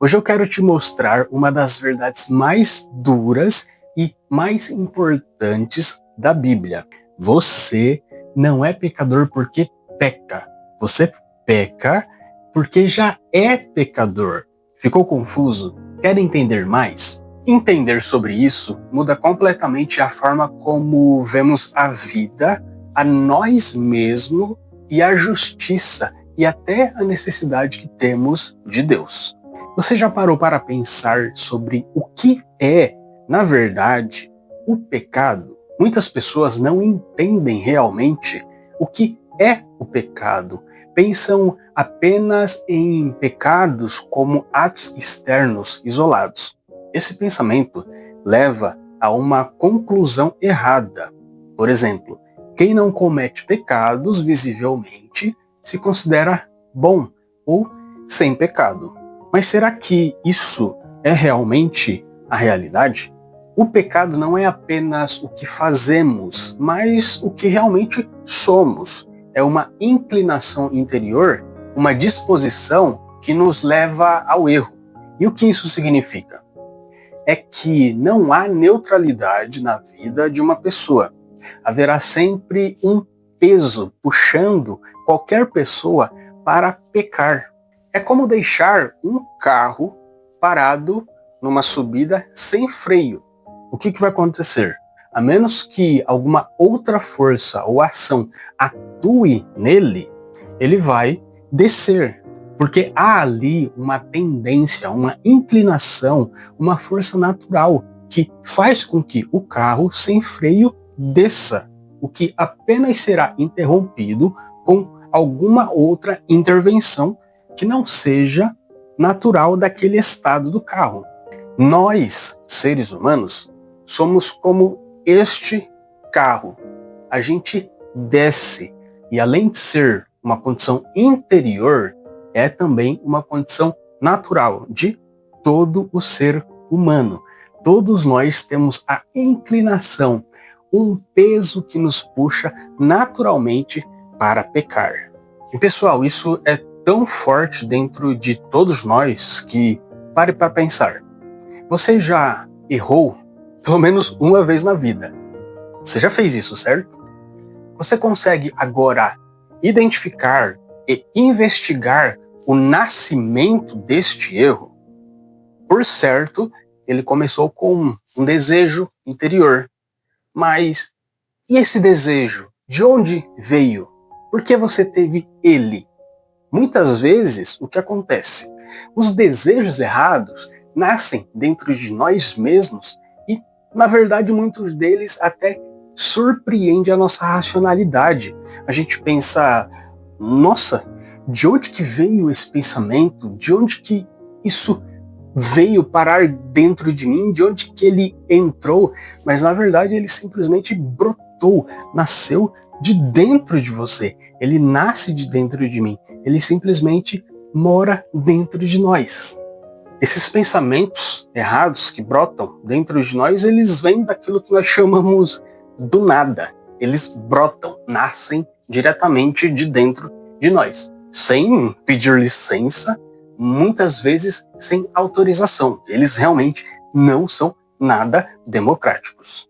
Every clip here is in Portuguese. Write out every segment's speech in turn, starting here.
Hoje eu quero te mostrar uma das verdades mais duras e mais importantes da Bíblia. Você não é pecador porque peca. Você peca porque já é pecador. Ficou confuso? Quer entender mais? Entender sobre isso muda completamente a forma como vemos a vida, a nós mesmos e a justiça e até a necessidade que temos de Deus. Você já parou para pensar sobre o que é, na verdade, o pecado? Muitas pessoas não entendem realmente o que é o pecado. Pensam apenas em pecados como atos externos isolados. Esse pensamento leva a uma conclusão errada. Por exemplo, quem não comete pecados visivelmente se considera bom ou sem pecado. Mas será que isso é realmente a realidade? O pecado não é apenas o que fazemos, mas o que realmente somos. É uma inclinação interior, uma disposição que nos leva ao erro. E o que isso significa? É que não há neutralidade na vida de uma pessoa. Haverá sempre um peso puxando qualquer pessoa para pecar. É como deixar um carro parado numa subida sem freio. O que vai acontecer? A menos que alguma outra força ou ação atue nele, ele vai descer. Porque há ali uma tendência, uma inclinação, uma força natural que faz com que o carro sem freio desça, o que apenas será interrompido com alguma outra intervenção que não seja natural daquele estado do carro. Nós, seres humanos, somos como este carro. A gente desce e, além de ser uma condição interior, é também uma condição natural de todo o ser humano. Todos nós temos a inclinação, um peso que nos puxa naturalmente para pecar. E pessoal, isso é tão forte dentro de todos nós que pare para pensar. Você já errou pelo menos uma vez na vida? Você já fez isso, certo? Você consegue agora identificar e investigar o nascimento deste erro? Por certo, ele começou com um desejo interior. Mas e esse desejo? De onde veio? Por que você teve ele? Muitas vezes, o que acontece? Os desejos errados nascem dentro de nós mesmos e, na verdade, muitos deles até surpreendem a nossa racionalidade. A gente pensa, nossa, de onde que veio esse pensamento? De onde que isso veio parar dentro de mim? De onde que ele entrou? Mas, na verdade, ele simplesmente brotou, nasceu de dentro de você. Ele nasce de dentro de mim. Ele simplesmente mora dentro de nós. Esses pensamentos errados que brotam dentro de nós, eles vêm daquilo que nós chamamos do nada. Eles brotam, nascem diretamente de dentro de nós, sem pedir licença, muitas vezes sem autorização. Eles realmente não são nada democráticos.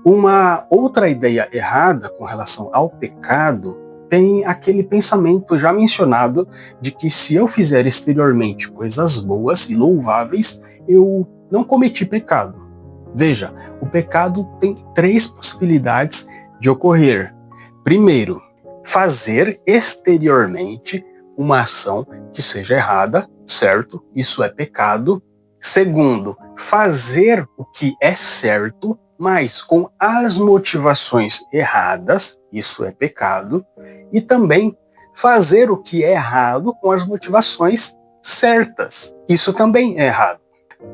Uma outra ideia errada com relação ao pecado tem aquele pensamento já mencionado de que se eu fizer exteriormente coisas boas e louváveis, eu não cometi pecado. Veja, o pecado tem 3 possibilidades de ocorrer. Primeiro, fazer exteriormente uma ação que seja errada, certo? Isso é pecado. Segundo, fazer o que é certo, mas com as motivações erradas, isso é pecado. E também fazer o que é errado com as motivações certas, isso também é errado.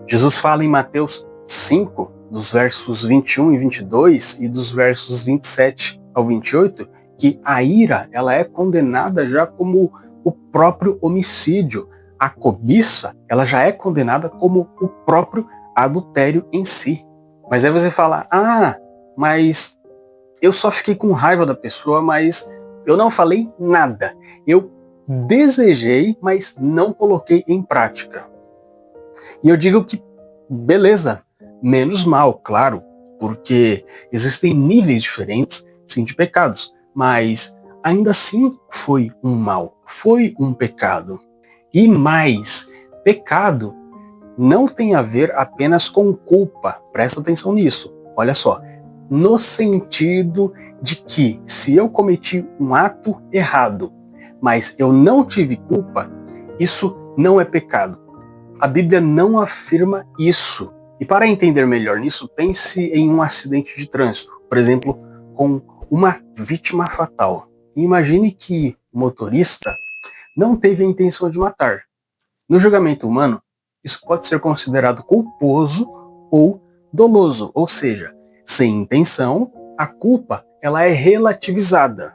Jesus fala em Mateus 5, dos versos 21 e 22 e dos versos 27 ao 28, que a ira ela é condenada já como o próprio homicídio. A cobiça ela já é condenada como o próprio adultério em si. Mas aí você fala, mas eu só fiquei com raiva da pessoa, mas eu não falei nada. Eu desejei, mas não coloquei em prática. E eu digo que, beleza, menos mal, claro, porque existem níveis diferentes, sim, de pecados, mas ainda assim foi um mal, foi um pecado. E mais, pecado não tem a ver apenas com culpa, presta atenção nisso, olha só, no sentido de que se eu cometi um ato errado, mas eu não tive culpa, isso não é pecado. A Bíblia não afirma isso. E para entender melhor nisso, pense em um acidente de trânsito, por exemplo, com uma vítima fatal. E imagine que o motorista não teve a intenção de matar. No julgamento humano, isso pode ser considerado culposo ou doloso, ou seja, sem intenção, a culpa ela é relativizada.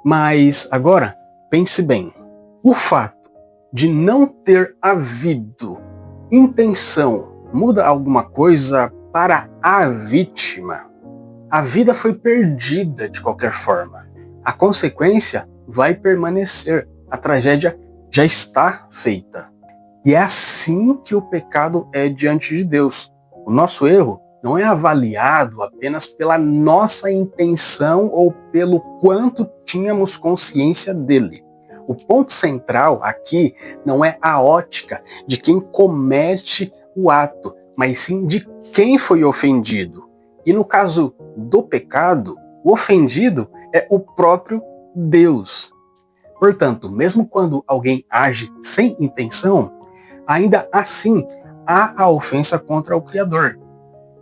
Mas agora, pense bem, o fato de não ter havido intenção muda alguma coisa para a vítima? A vida foi perdida de qualquer forma. A consequência vai permanecer. A tragédia já está feita. E é assim que o pecado é diante de Deus. O nosso erro não é avaliado apenas pela nossa intenção ou pelo quanto tínhamos consciência dele. O ponto central aqui não é a ótica de quem comete o ato, mas sim de quem foi ofendido. E no caso do pecado, o ofendido é o próprio Deus. Portanto, mesmo quando alguém age sem intenção, ainda assim há a ofensa contra o Criador.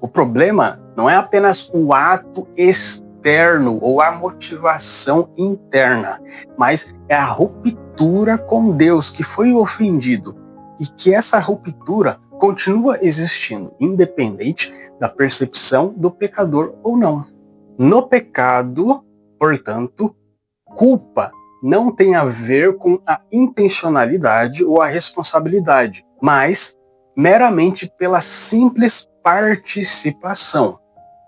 O problema não é apenas o ato externo ou a motivação interna, mas é a ruptura com Deus que foi ofendido e que essa ruptura continua existindo, independente da percepção do pecador ou não. No pecado, portanto, culpa não tem a ver com a intencionalidade ou a responsabilidade, mas meramente pela simples participação,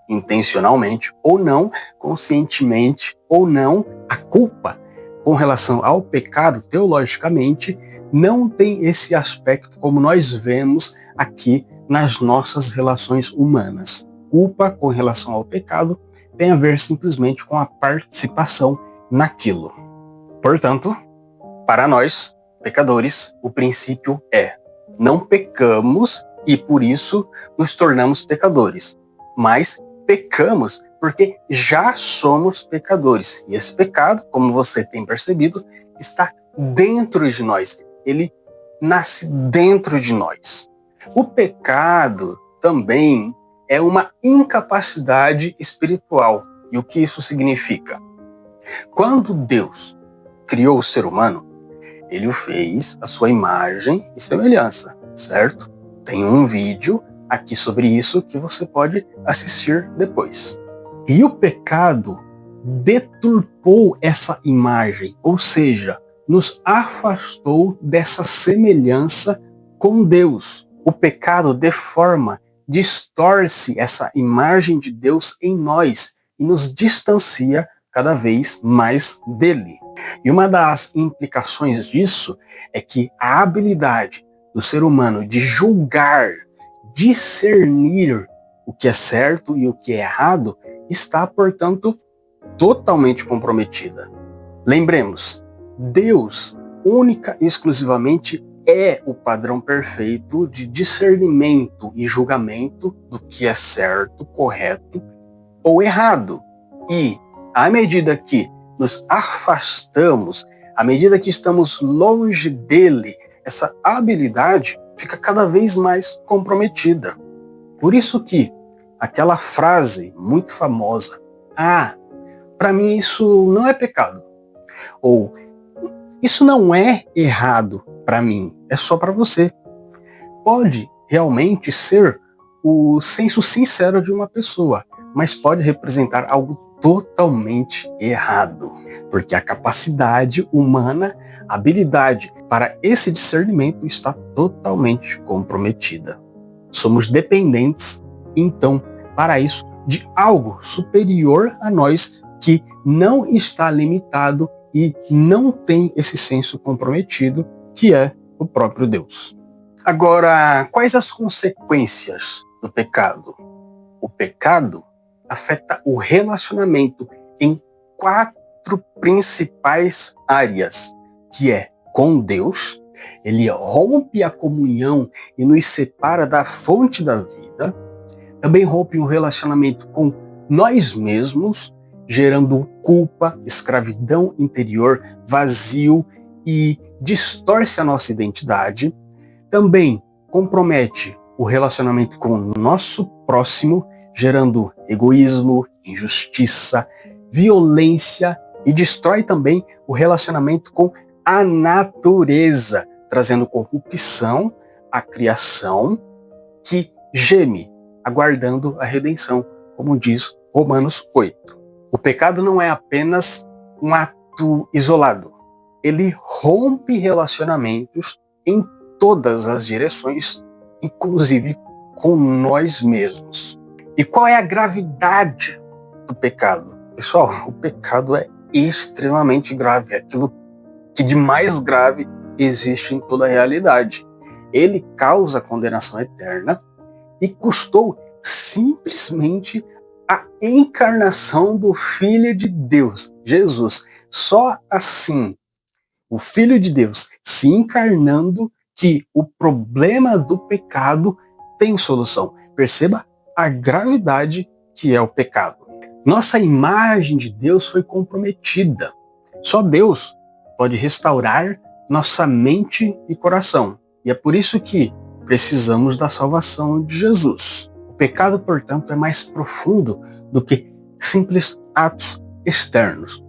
intencionalmente ou não, conscientemente ou não. A culpa com relação ao pecado, teologicamente, não tem esse aspecto como nós vemos aqui nas nossas relações humanas. Culpa com relação ao pecado tem a ver simplesmente com a participação naquilo. Portanto, para nós, pecadores, o princípio é: não pecamos e por isso nos tornamos pecadores, mas pecamos porque já somos pecadores. E esse pecado, como você tem percebido, está dentro de nós. Ele nasce dentro de nós. O pecado também é uma incapacidade espiritual. E o que isso significa? Quando Deus criou o ser humano, ele o fez à sua imagem e semelhança, certo? Tem um vídeo aqui sobre isso que você pode assistir depois. E o pecado deturpou essa imagem, ou seja, nos afastou dessa semelhança com Deus. O pecado deforma, distorce essa imagem de Deus em nós e nos distancia cada vez mais dele. E uma das implicações disso é que a habilidade do ser humano de julgar, discernir o que é certo e o que é errado está, portanto, totalmente comprometida. Lembremos, Deus, única e exclusivamente, é o padrão perfeito de discernimento e julgamento do que é certo, correto ou errado. E, à medida que nos afastamos, à medida que estamos longe dele, essa habilidade fica cada vez mais comprometida. Por isso que aquela frase muito famosa, para mim isso não é pecado, ou isso não é errado para mim, é só para você, pode realmente ser o senso sincero de uma pessoa, mas pode representar algo totalmente errado, porque a capacidade humana, a habilidade para esse discernimento está totalmente comprometida. Somos dependentes, então, para isso, de algo superior a nós que não está limitado e não tem esse senso comprometido, que é o próprio Deus. Agora, quais as consequências do pecado? O pecado afeta o relacionamento em 4 principais áreas, que é com Deus. Ele rompe a comunhão e nos separa da fonte da vida. Também rompe o relacionamento com nós mesmos, gerando culpa, escravidão interior, vazio e distorce a nossa identidade. Também compromete o relacionamento com o nosso próximo, gerando egoísmo, injustiça, violência e destrói também o relacionamento com a natureza, trazendo corrupção à criação que geme, aguardando a redenção, como diz Romanos 8. O pecado não é apenas um ato isolado. Ele rompe relacionamentos em todas as direções, inclusive com nós mesmos. E qual é a gravidade do pecado? Pessoal, o pecado é extremamente grave, é aquilo que de mais grave existe em toda a realidade. Ele causa condenação eterna e custou simplesmente a encarnação do Filho de Deus, Jesus. Só assim, o Filho de Deus se encarnando, que o problema do pecado tem solução. Perceba a gravidade que é o pecado. Nossa imagem de Deus foi comprometida. Só Deus pode restaurar nossa mente e coração. E é por isso que precisamos da salvação de Jesus. O pecado, portanto, é mais profundo do que simples atos externos.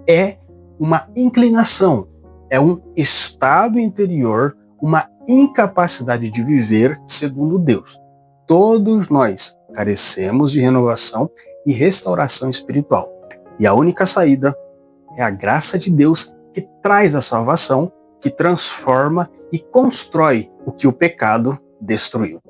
É uma inclinação, é um estado interior, uma incapacidade de viver segundo Deus. Todos nós carecemos de renovação e restauração espiritual. E a única saída é a graça de Deus, que traz a salvação, que transforma e constrói o que o pecado destruiu.